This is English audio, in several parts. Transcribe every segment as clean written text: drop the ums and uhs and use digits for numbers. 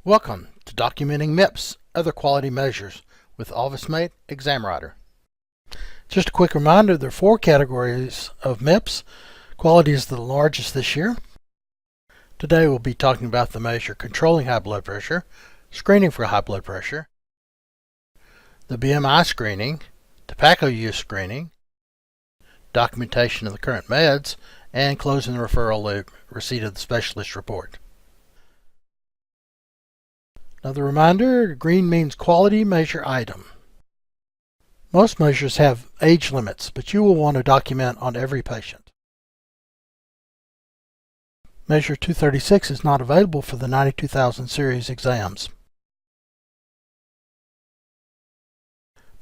Welcome to Documenting MIPS, Other Quality Measures with OfficeMate Exam Writer. Just a quick reminder, there are 4 categories of MIPS. Quality is the largest this year. Today we'll be talking about the measure controlling high blood pressure, screening for high blood pressure, the BMI screening, tobacco use screening, documentation of the current meds, and closing the referral loop, receipt of the specialist report. Another reminder, green means quality measure item. Most measures have age limits, but you will want to document on every patient. Measure 236 is not available for the 92,000 series exams.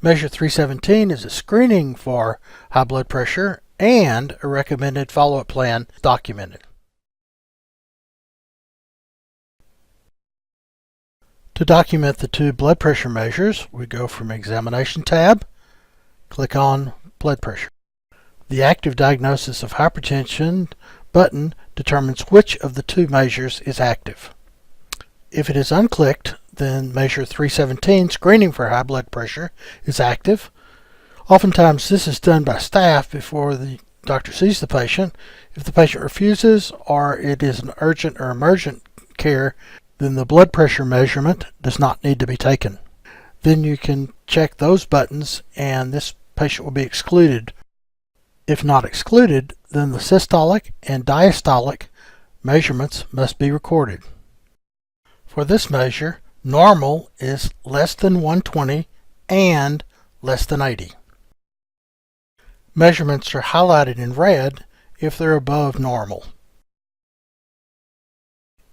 Measure 317 is a screening for high blood pressure and a recommended follow-up plan documented. To document the 2 blood pressure measures, we go from Examination tab, click on Blood Pressure. The Active Diagnosis of Hypertension button determines which of the 2 measures is active. If it is unclicked, then measure 317, Screening for High Blood Pressure, is active. Oftentimes this is done by staff before the doctor sees the patient. If the patient refuses or it is an urgent or emergent care, then the blood pressure measurement does not need to be taken. Then you can check those buttons and this patient will be excluded. If not excluded, then the systolic and diastolic measurements must be recorded. For this measure, normal is less than 120 and less than 80. Measurements are highlighted in red if they're above normal.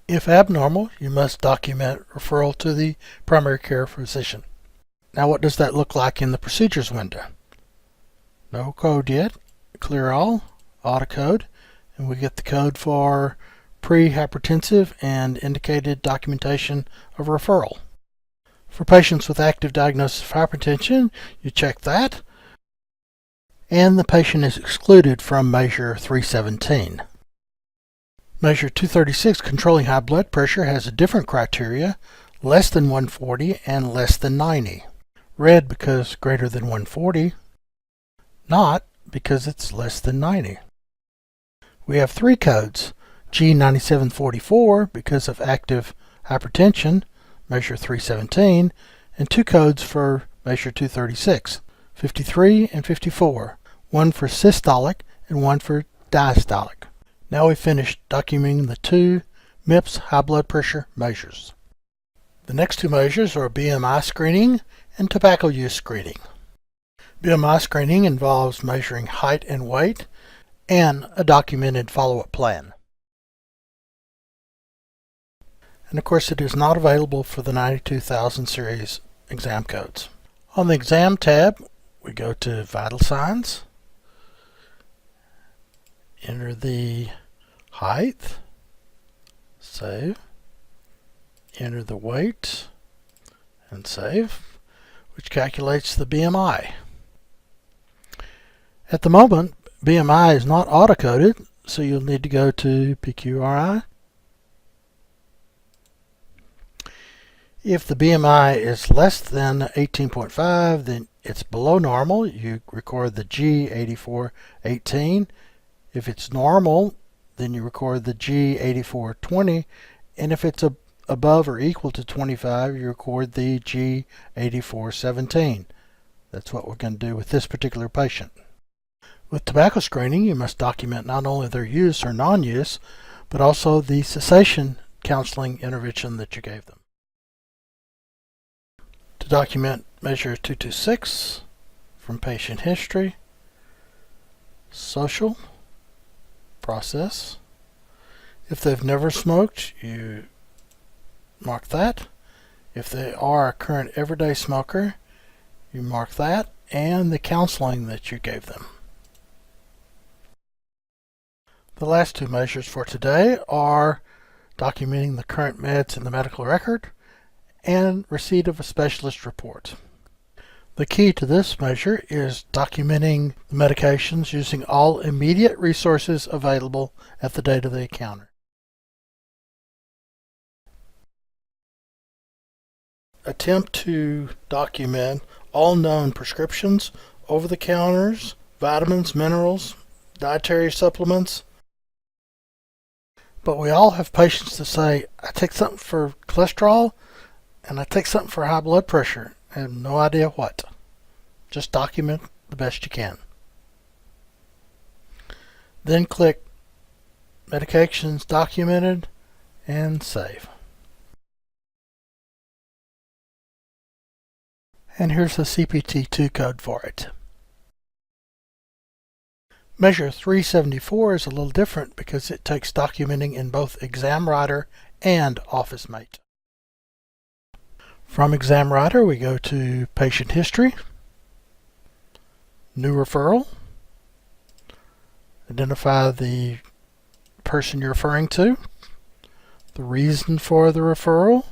If abnormal, you must document referral to the primary care physician. Now what does that look like in the procedures window? No code yet. Clear all, auto code, and we get the code for pre-hypertensive and indicated documentation of referral. For patients with active diagnosis of hypertension, you check that, and the patient is excluded from measure 317. Measure 236, controlling high blood pressure, has a different criteria, less than 140 and less than 90. Red because greater than 140, not because it's less than 90. We have 3 codes, G9744 because of active hypertension, measure 317, and 2 codes for measure 236, 53 and 54, one for systolic and one for diastolic. Now we've finished documenting the 2 MIPS high blood pressure measures. The next 2 measures are BMI screening and tobacco use screening. BMI screening involves measuring height and weight and a documented follow-up plan. And of course it is not available for the 92,000 series exam codes. On the Exam tab, we go to Vital Signs, enter the height, save, enter the weight, and save, which calculates the BMI. At the moment, BMI is not auto-coded, so you'll need to go to PQRI. If the BMI is less than 18.5, then it's below normal. You record the G8418. If it's normal, then you record the G8420, and if it's above or equal to 25, you record the G8417. That's what we're going to do with this particular patient. With tobacco screening, you must document not only their use or non-use, but also the cessation counseling intervention that you gave them. To document measure 226 from patient history, social, process. If they've never smoked, you mark that. If they are a current everyday smoker, you mark that and the counseling that you gave them. The last 2 measures for today are documenting the current meds in the medical record and receipt of a specialist report. The key to this measure is documenting the medications using all immediate resources available at the date of the encounter. attempt to document all known prescriptions, over-the-counters, vitamins, minerals, dietary supplements. But we all have patients that say, I take something for cholesterol and I take something for high blood pressure. I have no idea what. Just document the best you can. Then click Medications Documented and save. And here's the CPT-2 code for it. Measure 374 is a little different because it takes documenting in both ExamWriter and OfficeMate. From ExamWriter, we go to Patient History, New Referral, identify the person you're referring to, the reason for the referral,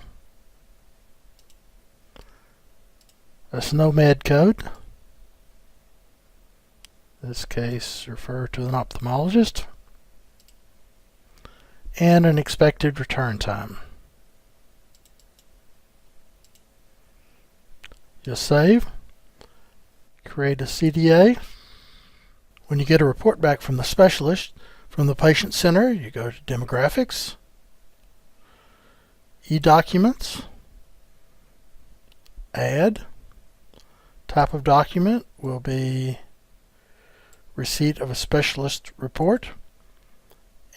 a SNOMED code. In this case, refer to an ophthalmologist, and an expected return time. Just save, create a CDA. When you get a report back from the specialist, from the patient center, you go to Demographics, eDocuments, Add. Type of document will be receipt of a specialist report,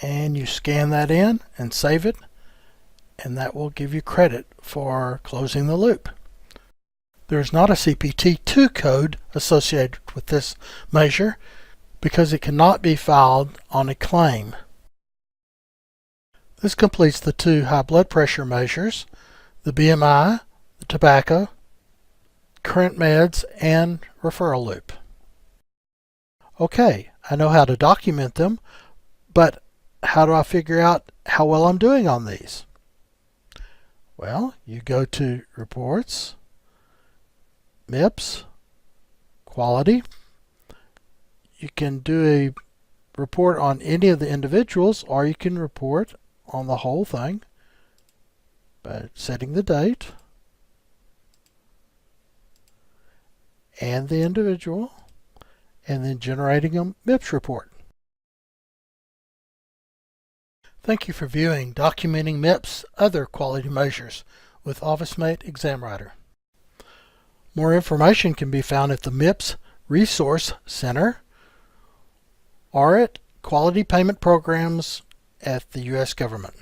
and you scan that in and save it, and that will give you credit for closing the loop. There is not a CPT-2 code associated with this measure because it cannot be filed on a claim. This completes the 2 high blood pressure measures, the BMI, the tobacco, current meds, and referral loop. Okay, I know how to document them, but how do I figure out how well I'm doing on these? Well, you go to Reports, MIPS, Quality. You can do a report on any of the individuals, or you can report on the whole thing by setting the date and the individual, and then generating a MIPS report. Thank you for viewing Documenting MIPS Other Quality Measures with OfficeMate ExamWriter. More information can be found at the MIPS Resource Center or at Quality Payment Programs at the U.S. Government.